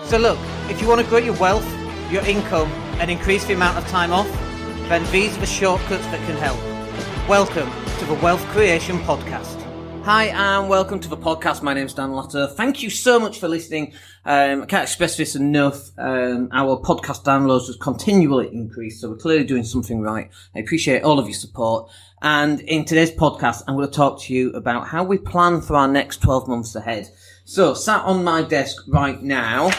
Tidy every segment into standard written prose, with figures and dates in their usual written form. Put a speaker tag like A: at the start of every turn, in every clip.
A: So look, if you want to grow your wealth, your income, and increase the amount of time off, then these are the shortcuts that can help. Welcome to the Wealth Creation Podcast. Hi and welcome to the podcast. My name is Dan Latto. Thank you so much for listening. I can't express this enough. Our podcast downloads has continually increased, so we're clearly doing something right. I appreciate all of your support. And in today's podcast, I'm going to talk to you about how we plan for our next 12 months ahead. So, sat on my desk right now,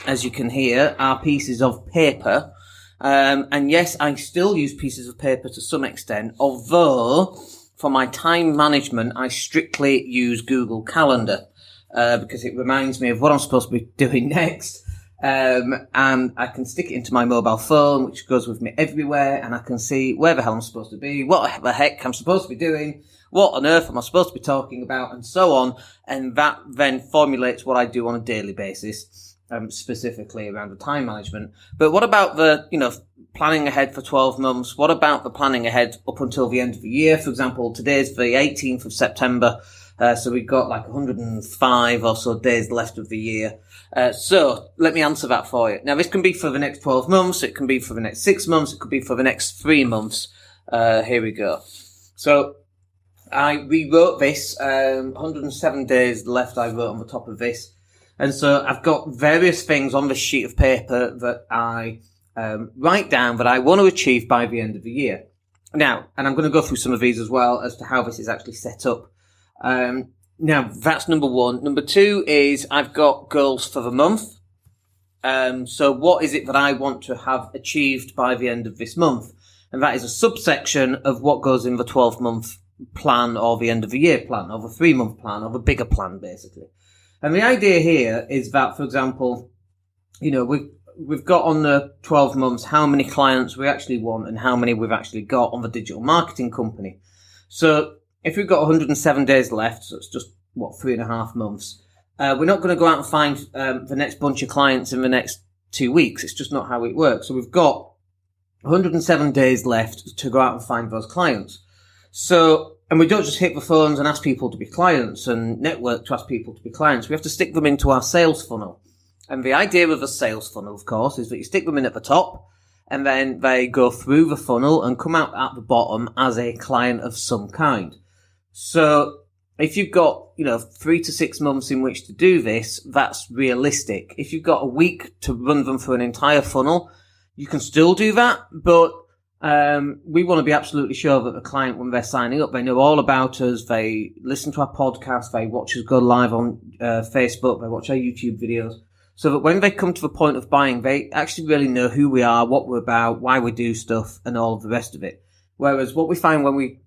A: as you can hear, are pieces of paper. And yes, I still use pieces of paper to some extent, although for my time management, I strictly use Google Calendar, because it reminds me of what I'm supposed to be doing next. And I can stick it into my mobile phone, which goes with me everywhere, and I can see where the hell I'm supposed to be, what the heck I'm supposed to be doing, what on earth am I supposed to be talking about, and so on. And that then formulates what I do on a daily basis, specifically around the time management. But what about the, planning ahead for 12 months? What about the planning ahead up until the end of the year? For example, today's the 18th of September. So we've got like 105 or so days left of the year. So let me answer that for you. Now, this can be for the next 12 months. It can be for the next 6 months. It could be for the next 3 months. Here we go. So I rewrote this, 107 days left I wrote on the top of this. And so I've got various things on this sheet of paper that I write down that I want to achieve by the end of the year. Now, and I'm going to go through some of these as well as to how this is actually set up. Now, that's number one. Number two is I've got goals for the month. So what is it that I want to have achieved by the end of this month? And that is a subsection of what goes in the 12-month plan or the end of the year plan or the 3-month plan or the bigger plan, basically. And the idea here is that, for example, we've got on the 12 months how many clients we actually want and how many we've actually got on the digital marketing company. So if we've got 107 days left, so it's just, 3.5 months, we're not going to go out and find the next bunch of clients in the next 2 weeks. It's just not how it works. So we've got 107 days left to go out and find those clients. So, and we don't just hit the phones and ask people to be clients and network to ask people to be clients. We have to stick them into our sales funnel. And the idea of a sales funnel, of course, is that you stick them in at the top and then they go through the funnel and come out at the bottom as a client of some kind. So if you've got, 3 to 6 months in which to do this, that's realistic. If you've got a week to run them through an entire funnel, you can still do that, but we want to be absolutely sure that the client, when they're signing up, they know all about us, they listen to our podcast, they watch us go live on Facebook, they watch our YouTube videos, so that when they come to the point of buying, they actually really know who we are, what we're about, why we do stuff, and all of the rest of it. Whereas what we find when we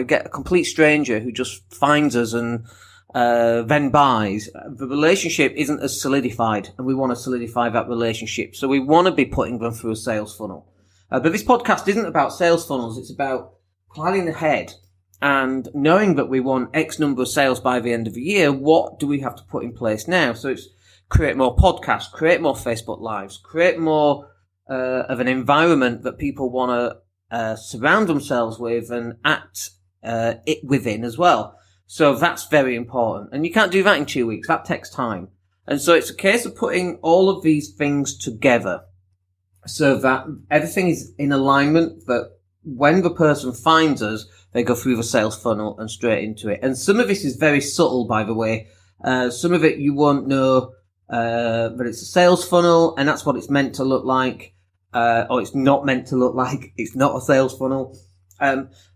A: get a complete stranger who just finds us and then buys, the relationship isn't as solidified, and we want to solidify that relationship. So we want to be putting them through a sales funnel. But this podcast isn't about sales funnels. It's about planning ahead and knowing that we want X number of sales by the end of the year. What do we have to put in place now? So it's create more podcasts, create more Facebook Lives, create more of an environment that people want to surround themselves with and act it within as well. So that's very important. And you can't do that in 2 weeks. That takes time. And so it's a case of putting all of these things together so that everything is in alignment, that when the person finds us, they go through the sales funnel and straight into it. And some of this is very subtle, by the way. Some of it you won't know that it's a sales funnel and that's what it's meant to look like. Or it's not meant to look like. It's not a sales funnel.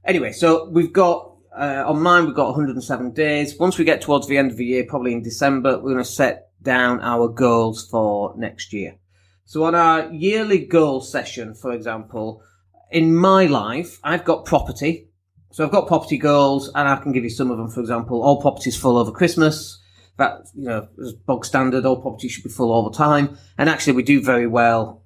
A: Anyway, so we've got, on mine, we've got 107 days. Once we get towards the end of the year, probably in December, we're going to set down our goals for next year. So on our yearly goal session, for example, in my life, I've got property. So I've got property goals and I can give you some of them. For example, all property's full over Christmas. That, is bog standard. All property should be full all the time. And actually we do very well,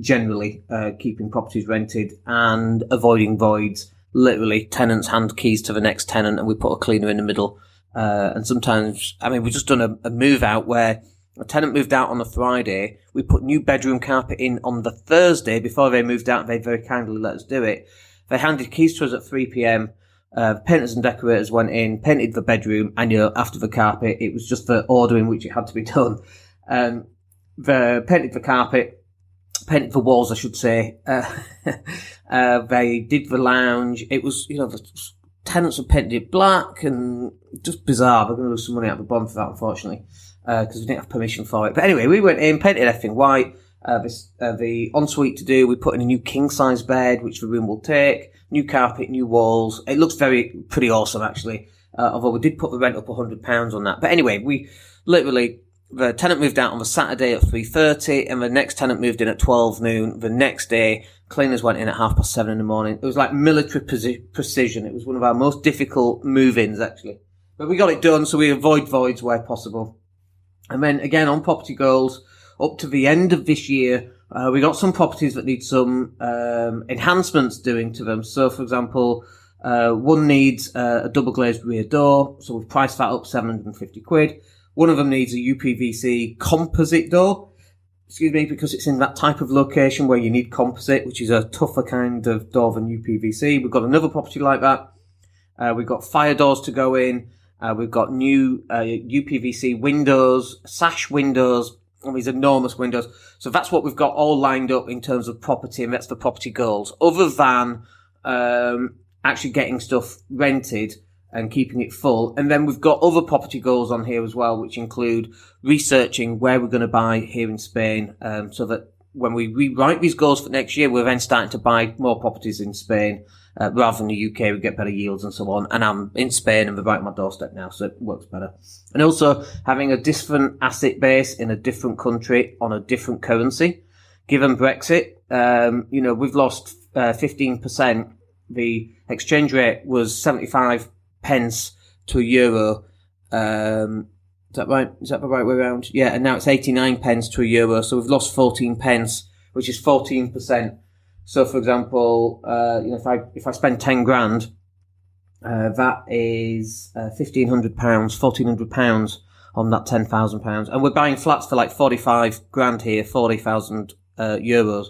A: generally, keeping properties rented and avoiding voids. Literally, tenants hand keys to the next tenant and we put a cleaner in the middle. And sometimes, we've just done a move out where a tenant moved out on a Friday. We put new bedroom carpet in on the Thursday before they moved out. They very kindly let us do it. They handed keys to us at 3 p.m. Painters and decorators went in, painted the bedroom, and after the carpet, it was just the order in which it had to be done. painted the carpet, painted the walls, I should say. They did the lounge. It was, the tenants had painted it black and just bizarre. We're going to lose some money out of the bond for that, unfortunately, because we didn't have permission for it. But anyway, we went in, painted everything white. The ensuite to do, we put in a new king size bed, which the room will take, new carpet, new walls. It looks pretty awesome, actually. Although we did put the rent up £100 on that. But anyway, the tenant moved out on the Saturday at 3:30 and the next tenant moved in at 12 noon. The next day, cleaners went in at 7:30 in the morning. It was like military precision. It was one of our most difficult move-ins, actually. But we got it done, so we avoid voids where possible. And then again, on property goals, up to the end of this year, we got some properties that need some enhancements doing to them. So, for example, one needs a double glazed rear door, so we've priced that up £750. One of them needs a UPVC composite door, because it's in that type of location where you need composite, which is a tougher kind of door than UPVC. We've got another property like that. We've got fire doors to go in. We've got new UPVC windows, sash windows, and these enormous windows. So that's what we've got all lined up in terms of property, and that's the property goals. Other than actually getting stuff rented and keeping it full. And then we've got other property goals on here as well, which include researching where we're going to buy here in Spain, so that when we rewrite these goals for next year, we're then starting to buy more properties in Spain, rather than the UK. We get better yields and so on. And I'm in Spain and they're right on my doorstep now, so it works better. And also having a different asset base in a different country on a different currency. Given Brexit, we've lost 15%. The exchange rate was 75 pence to a euro. Is that right? Is that the right way around? Yeah, and now it's 89 pence to a euro. So we've lost 14 pence, which is 14%. So, for example, if I spend 10 grand, that is £1,500, £1,400 on that £10,000, and we're buying flats for like 45 grand here, 40,000 euros.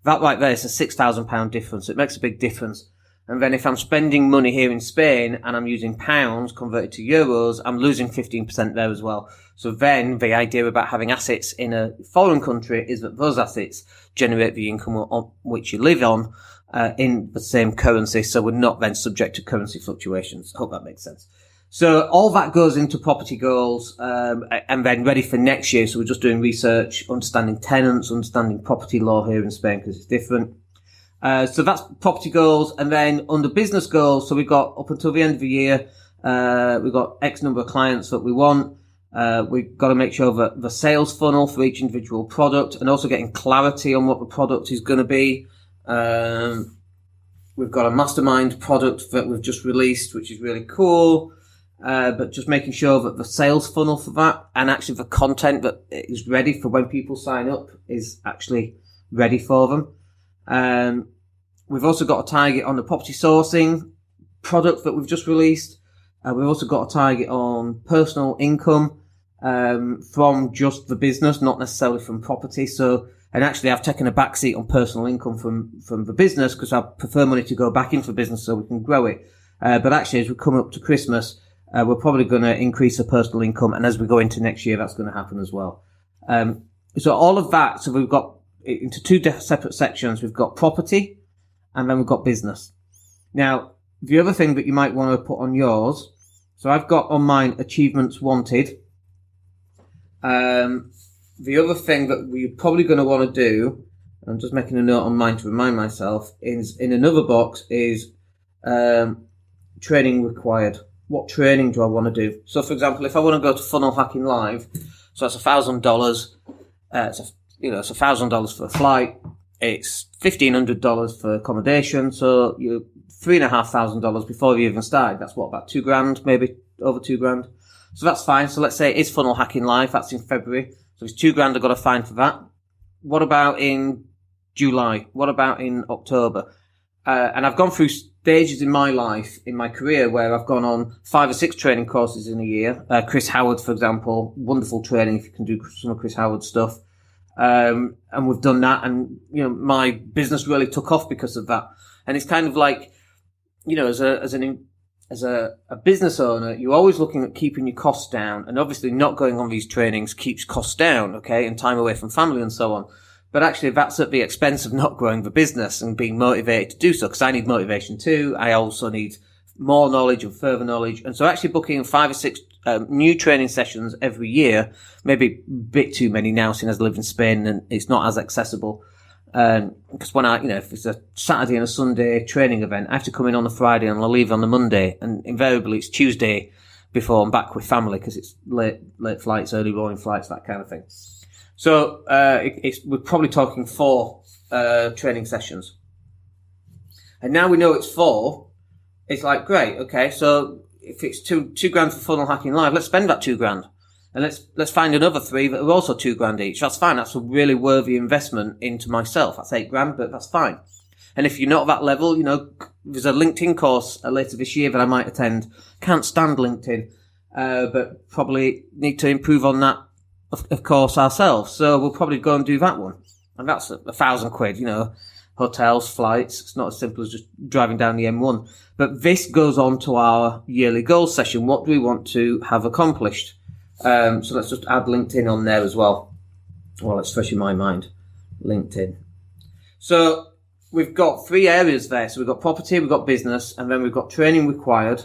A: That right there is a £6,000 difference. It makes a big difference. And then if I'm spending money here in Spain and I'm using pounds converted to euros, I'm losing 15% there as well. So then the idea about having assets in a foreign country is that those assets generate the income on which you live on in the same currency. So we're not then subject to currency fluctuations. I hope that makes sense. So all that goes into property goals, and then ready for next year. So we're just doing research, understanding tenants, understanding property law here in Spain because it's different. So that's property goals. And then under business goals, so we've got up until the end of the year, we've got X number of clients that we want. We've got to make sure that the sales funnel for each individual product and also getting clarity on what the product is going to be. We've got a mastermind product that we've just released, which is really cool. But just making sure that the sales funnel for that and actually the content that is ready for when people sign up is actually ready for them. We've also got a target on the property sourcing product that we've just released. We've also got a target on personal income from just the business, not necessarily from property. So, and actually I've taken a backseat on personal income from the business because I prefer money to go back into the business so we can grow it. But actually as we come up to Christmas, we're probably going to increase the personal income. And as we go into next year, that's going to happen as well. So all of that, so we've got into two separate sections. We've got property and then we've got business. Now, the other thing that you might want to put on yours, so I've got on mine achievements wanted. The other thing that we're probably going to want to do, I'm just making a note on mine to remind myself, is in another box is training required. What training do I want to do? So, for example, if I want to go to Funnel Hacking Live, so that's $1,000. It's $1,000 for a flight. It's $1,500 for accommodation. So you're $3,500 before you even started. That's what, about $2,000, maybe over $2,000. So that's fine. So let's say it's Funnel Hacking Live. That's in February. So it's $2,000 I've got to find for that. What about in July? What about in October? And I've gone through stages in my life, in my career, where I've gone on 5 or 6 training courses in a year. Chris Howard, for example, wonderful training if you can do some of Chris Howard's stuff. And we've done that, and my business really took off because of that. And it's kind of like, as an as a business owner, you're always looking at keeping your costs down, and obviously not going on these trainings keeps costs down, okay, and time away from family and so on. But actually, that's at the expense of not growing the business and being motivated to do so, because I need motivation too. I also need more knowledge and further knowledge. And so actually booking 5 or 6 new training sessions every year, maybe a bit too many now, seeing as I live in Spain and it's not as accessible. Because when if it's a Saturday and a Sunday training event, I have to come in on the Friday and I'll leave on the Monday, and invariably it's Tuesday before I'm back with family because it's late flights, early morning flights, that kind of thing. So we're probably talking 4 training sessions, and now we know it's 4. It's like, great, okay. So if it's two grand for Funnel Hacking Live, let's spend that $2,000. And let's find another 3 that are also $2,000 each. That's fine. That's a really worthy investment into myself. That's $8,000, but that's fine. And if you're not at that level, there's a LinkedIn course later this year that I might attend. Can't stand LinkedIn, but probably need to improve on that, of course, ourselves. So we'll probably go and do that one. And that's £1,000, hotels, flights. It's not as simple as just driving down the M1. But this goes on to our yearly goals session. What do we want to have accomplished? So let's just add LinkedIn on there as well. Well, it's fresh in my mind. LinkedIn. So we've got 3 areas there. So we've got property, we've got business, and then we've got training required,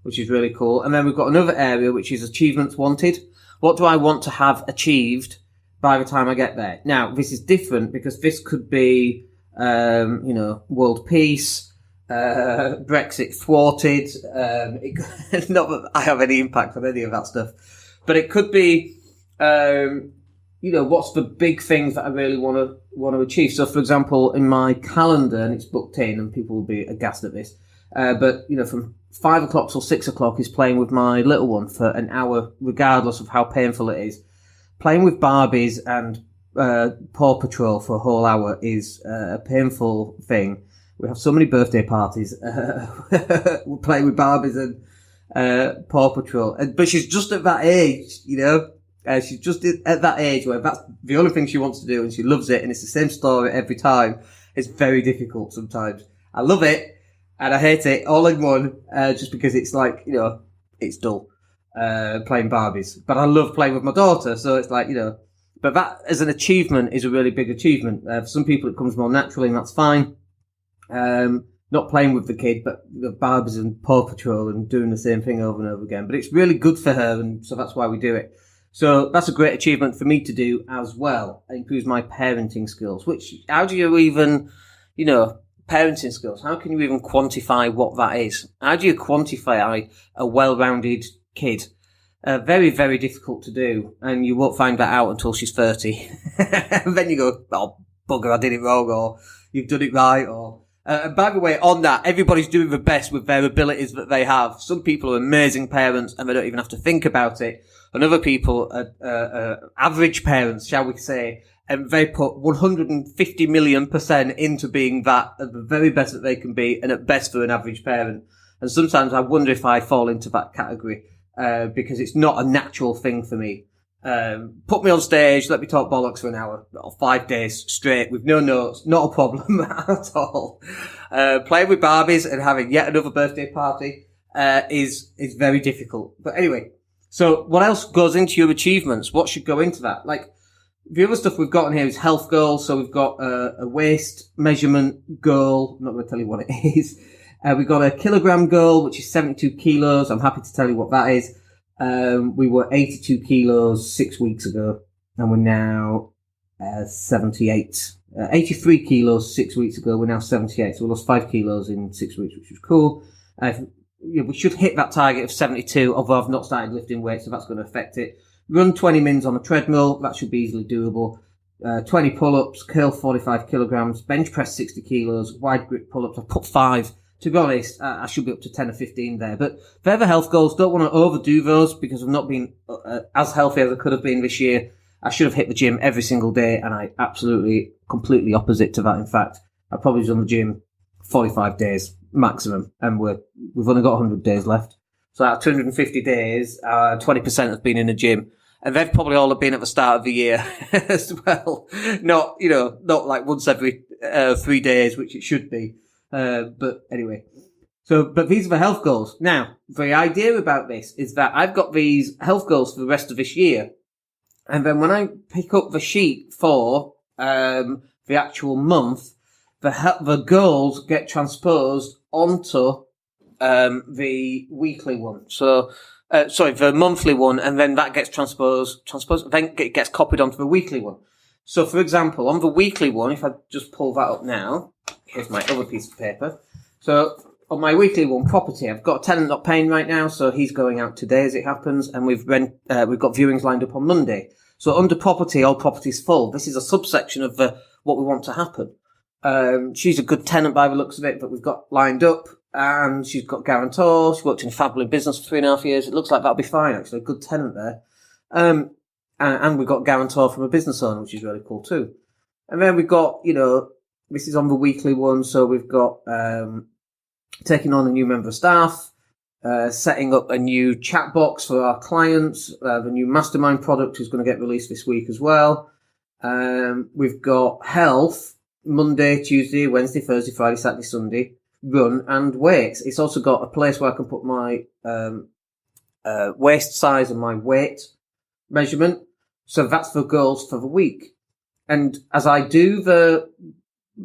A: which is really cool. And then we've got another area, which is achievements wanted. What do I want to have achieved by the time I get there? Now, this is different because this could be, world peace, Brexit thwarted. Not that I have any impact on any of that stuff. But it could be, what's the big things that I really want to achieve. So, for example, in my calendar, and it's booked in, and people will be aghast at this, but from 5 o'clock till 6 o'clock is playing with my little one for an hour, regardless of how painful it is. Playing with Barbies and Paw Patrol for a whole hour is a painful thing. We have so many birthday parties. We're playing with Barbies and Paw Patrol, but she's just at that age, she's just at that age where that's the only thing she wants to do, and she loves it, and it's the same story every time. It's very difficult sometimes. I love it and I hate it all in one, just because it's like, it's dull, playing Barbies, but I love playing with my daughter. So it's like, but that as an achievement is a really big achievement. For some people it comes more naturally, and that's fine. Not playing with the kid, but the Barbies and Paw Patrol and doing the same thing over and over again. But it's really good for her, and so that's why we do it. So that's a great achievement for me to do as well. It improves my parenting skills, how do you even, parenting skills, how can you even quantify what that is? How do you quantify a well-rounded kid? Very, very difficult to do, and you won't find that out until she's 30. And then you go, oh, bugger, I did it wrong, or you've done it right, or... and by the way, on that, everybody's doing the best with their abilities that they have. Some people are amazing parents and they don't even have to think about it. And other people are average parents, shall we say, and they put 150 million% into being that at the very best that they can be, and at best for an average parent. And sometimes I wonder if I fall into that category, because it's not a natural thing for me. Put me on stage, let me talk bollocks for an hour, or 5 days straight with no notes, not a problem at all. Playing with Barbies and having yet another birthday party, is very difficult. But anyway, so what else goes into your achievements? What should go into that? Like, the other stuff we've got in here is health goals. So we've got a waist measurement goal. I'm not going to tell you what it is. We've got a kilogram goal, which is 72 kilos. I'm happy to tell you what that is. We were 82 kilos 6 weeks ago, and we're now 78. 83 kilos 6 weeks ago, we're now 78. So we lost 5 kilos in 6 weeks, which was cool. We should hit that target of 72, although I've not started lifting weights, so that's going to affect it. Run 20 mins on a treadmill, that should be easily doable. 20 pull-ups, curl 45 kilograms, bench press 60 kilos, wide grip pull-ups. I've put 5. To be honest, I should be up to 10 or 15 there. But further health goals, don't want to overdo those because I've not been as healthy as I could have been this year. I should have hit the gym every single day, and I absolutely, completely opposite to that. In fact, I probably was on the gym 45 days maximum, and we've only got 100 days left. So out of 250 days, 20% have been in the gym. And they've probably all been at the start of the year as well. Not like once every 3 days, which it should be. But anyway, But these are the health goals. Now, the idea about this is that I've got these health goals for the rest of this year. And then when I pick up the sheet for the actual month, the goals get transposed onto the weekly one. So, the monthly one, and then that gets transposed, then it gets copied onto the weekly one. So, for example, on the weekly one, if I just pull that up now, here's my other piece of paper. So, on my weekly one, property, I've got a tenant not paying right now, so he's going out today as it happens, and we've got viewings lined up on Monday. So, under property, all property's full. This is a subsection of what we want to happen. She's a good tenant by the looks of it that we've got lined up, and she's got guarantor. She worked in a family business for 3.5 years. It looks like that'll be fine, actually. A good tenant there. And we've got guarantor from a business owner, which is really cool too. And then we've got, this is on the weekly one, so we've got taking on a new member of staff, setting up a new chat box for our clients, the new mastermind product is going to get released this week as well. We've got health, Monday, Tuesday, Wednesday, Thursday, Friday, Saturday, Sunday, run and weights. It's also got a place where I can put my waist size and my weight measurement. So that's the goals for the week. And as I do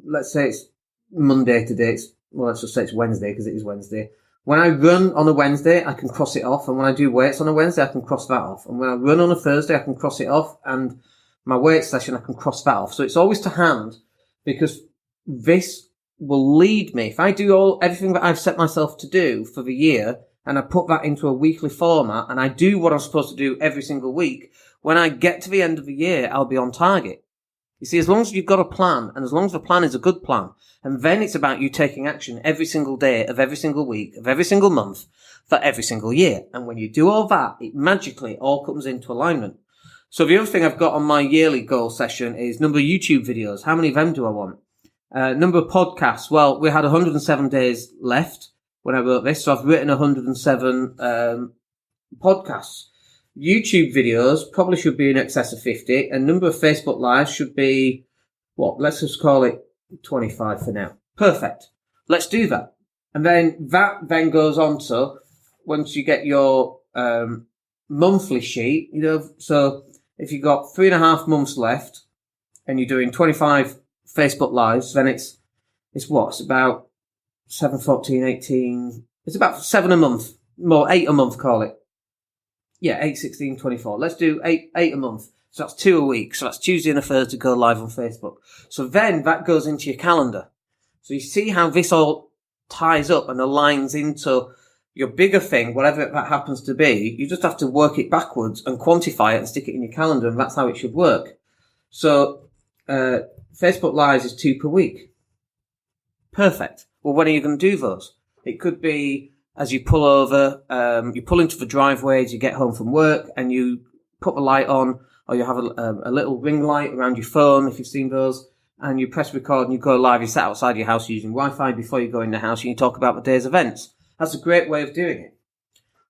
A: let's say it's Monday today, let's just say it's Wednesday because it is Wednesday. When I run on a Wednesday, I can cross it off. And when I do weights on a Wednesday, I can cross that off. And when I run on a Thursday, I can cross it off. And my weight session, I can cross that off. So it's always to hand, because this will lead me. If I do everything that I've set myself to do for the year, and I put that into a weekly format, and I do what I'm supposed to do every single week, when I get to the end of the year, I'll be on target. You see, as long as you've got a plan, and as long as the plan is a good plan, and then it's about you taking action every single day of every single week, of every single month, for every single year. And when you do all that, it magically all comes into alignment. So the other thing I've got on my yearly goal session is number of YouTube videos. How many of them do I want? Number of podcasts. Well, we had 107 days left when I wrote this, so I've written 107 podcasts. YouTube videos probably should be in excess of 50, and number of Facebook Lives should be, let's just call it 25 for now. Perfect. Let's do that. And then that goes on to, once you get your monthly sheet, so if you've got 3.5 months left and you're doing 25 Facebook Lives, then it's about 7, 14, 18, it's about 7 a month, more 8 a month, call it. Yeah, 8, 16, 24. Let's do 8 a month. So that's 2 a week. So that's Tuesday and a Thursday go live on Facebook. So then that goes into your calendar. So you see how this all ties up and aligns into your bigger thing, whatever that happens to be. You just have to work it backwards and quantify it and stick it in your calendar, and that's how it should work. So Facebook Lives is 2 per week. Perfect. Well, when are you going to do those? It could be as you pull over, you pull into the driveway as you get home from work, and you put the light on, or you have a little ring light around your phone, if you've seen those, and you press record and you go live. You sit outside your house using Wi-Fi before you go in the house, and you talk about the day's events. That's a great way of doing it.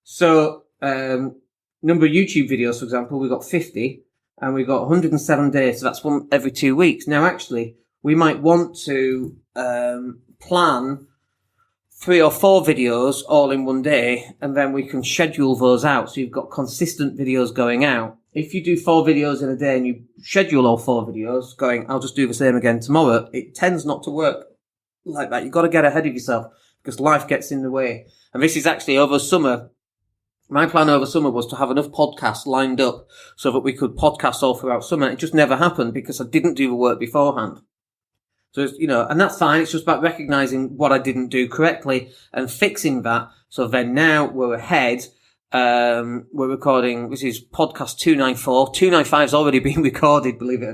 A: So, number of YouTube videos, for example, we've got 50, and we've got 107 days, so that's one every 2 weeks. Now, actually, we might want to plan 3 or 4 videos all in one day, and then we can schedule those out. So you've got consistent videos going out. If you do 4 videos in a day and you schedule all 4 videos going, I'll just do the same again tomorrow, it tends not to work like that. You've got to get ahead of yourself because life gets in the way. And this is actually over summer. My plan over summer was to have enough podcasts lined up so that we could podcast all throughout summer. It just never happened because I didn't do the work beforehand. So, and that's fine. It's just about recognizing what I didn't do correctly and fixing that. So then now we're ahead. We're recording, this is podcast 294. 295 has already been recorded, believe it or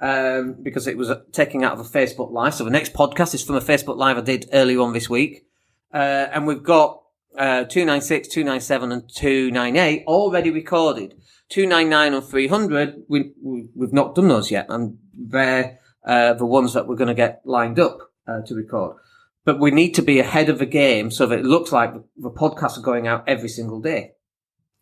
A: not, because it was taken out of a Facebook Live. So the next podcast is from a Facebook Live I did earlier on this week. And we've got 296, 297 and 298 already recorded. 299 and 300, we've not done those yet. And they're the ones that we're going to get lined up to record. But we need to be ahead of the game so that it looks like the podcasts are going out every single day.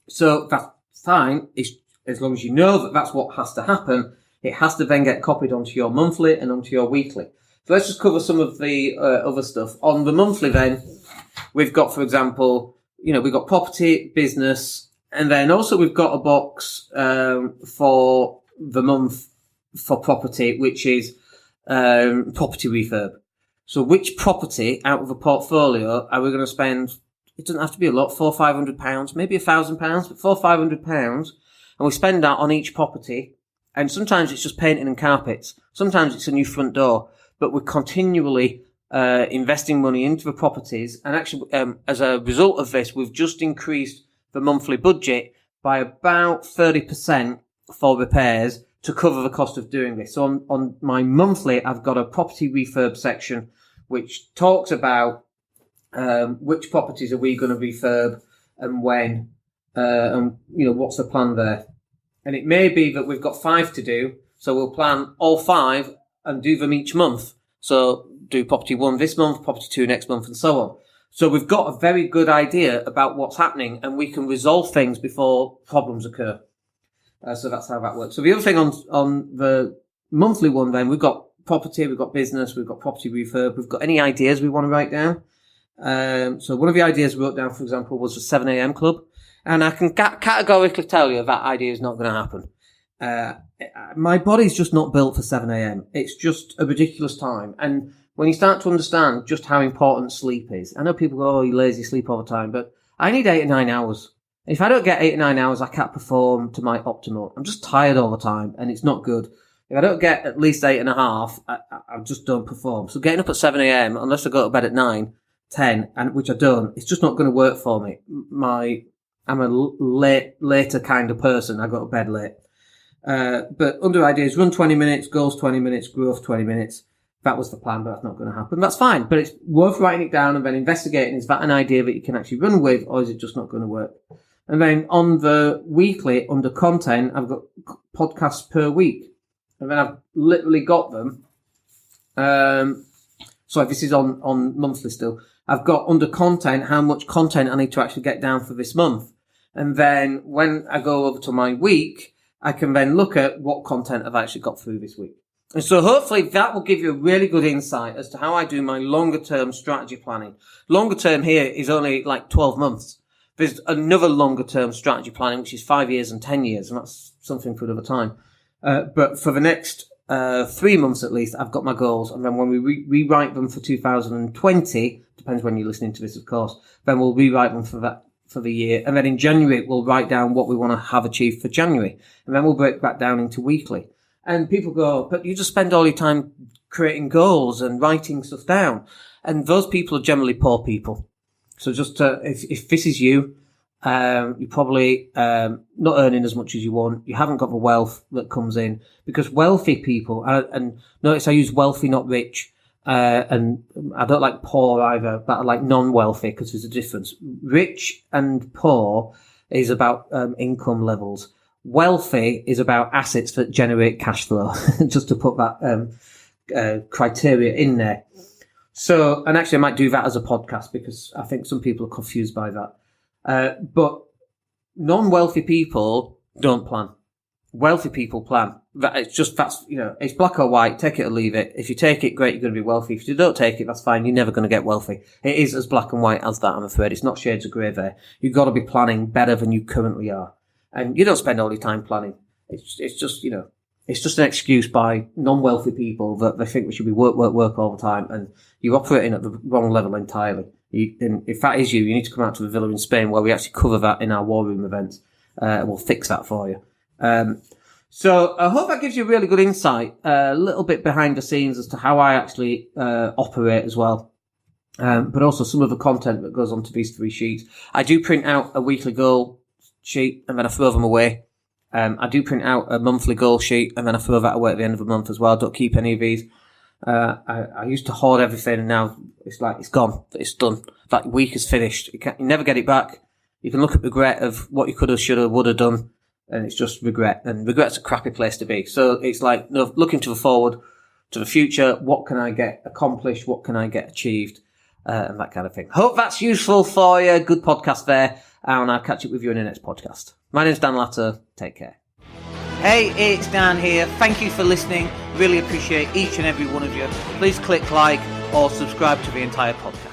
A: So that's fine. It's, as long as you know that that's what has to happen, it has to then get copied onto your monthly and onto your weekly. So let's just cover some of the other stuff. On the monthly then, we've got, for example, we've got property, business, and then also we've got a box for the month for property, which is property refurb. So which property out of a portfolio are we going to spend? It doesn't have to be a lot, £400-500, maybe £1,000, but £400-500, and we spend that on each property. And sometimes it's just painting and carpets. Sometimes it's a new front door. But we're continually investing money into the properties. And actually, as a result of this, we've just increased the monthly budget by about 30% for repairs to cover the cost of doing this. So on my monthly, I've got a property refurb section which talks about which properties are we going to refurb and when, and what's the plan there. And it may be that we've got 5 to do, so we'll plan all 5 and do them each month. So do property 1 this month, property 2 next month, and so on. So we've got a very good idea about what's happening, and we can resolve things before problems occur. So that's how that works. So the other thing on the monthly one then, we've got property, we've got business, we've got property refurb, we've got any ideas we want to write down. So one of the ideas we wrote down, for example, was the 7 a.m. club. And I can categorically tell you that idea is not going to happen. My body's just not built for 7 a.m. It's just a ridiculous time. And when you start to understand just how important sleep is, I know people go, oh, you lazy, sleep all the time, but I need 8 or 9 hours. If I don't get 8 or 9 hours, I can't perform to my optimal. I'm just tired all the time, and it's not good. If I don't get at least 8.5, I just don't perform. So getting up at 7 a.m., unless I go to bed at 9, 10, and which I don't, it's just not going to work for me. I'm a later kind of person. I go to bed late. But under ideas, run 20 minutes, goals 20 minutes, growth 20 minutes. That was the plan, but that's not going to happen. That's fine, but it's worth writing it down and then investigating. Is that an idea that you can actually run with, or is it just not going to work? And then on the weekly, under content, I've got podcasts per week. And then I've literally got them. Sorry, this is on monthly still. I've got under content how much content I need to actually get down for this month. And then when I go over to my week, I can then look at what content I've actually got through this week. And so hopefully that will give you a really good insight as to how I do my longer term strategy planning. Longer term here is only like 12 months. There's another longer term strategy planning, which is 5 years and 10 years, and that's something for another time. But for the next 3 months at least, I've got my goals. And then when we rewrite them for 2020, depends when you're listening to this, of course, then we'll rewrite them for the year. And then in January, we'll write down what we want to have achieved for January. And then we'll break that down into weekly. And people go, but you just spend all your time creating goals and writing stuff down. And those people are generally poor people. So just if this is you, you're probably not earning as much as you want. You haven't got the wealth that comes in, because wealthy people, and notice I use wealthy, not rich, and I don't like poor either, but I like non-wealthy because there's a difference. Rich and poor is about income levels. Wealthy is about assets that generate cash flow, just to put that criteria in there. So, and actually I might do that as a podcast because I think some people are confused by that. But non-wealthy people don't plan. Wealthy people plan. It's black or white, take it or leave it. If you take it, great, you're going to be wealthy. If you don't take it, that's fine, you're never going to get wealthy. It is as black and white as that, I'm afraid. It's not shades of grey there. You've got to be planning better than you currently are. And you don't spend all your time planning. It's just an excuse by non-wealthy people that they think we should be work all the time, and you're operating at the wrong level entirely. And if that is you, you need to come out to the villa in Spain where we actually cover that in our War Room events. We'll fix that for you. So I hope that gives you a really good insight, a little bit behind the scenes as to how I actually operate as well. But also some of the content that goes onto these 3 sheets. I do print out a weekly goal sheet and then I throw them away. I do print out a monthly goal sheet and then I throw that away at the end of the month as well. I don't keep any of these. I used to hoard everything, and now it's like it's gone. It's done. That week is finished. You never get it back. You can look at regret of what you could have, should have, would have done, and it's just regret. And regret's a crappy place to be. So it's like, no, looking to the forward, to the future. What can I get accomplished? What can I get achieved? And that kind of thing. Hope that's useful for you. Good podcast there. And I'll catch up with you in the next podcast. My name's Dan Latto. Take care. Hey, it's Dan here. Thank you for listening. Really appreciate each and every one of you. Please click like or subscribe to the entire podcast.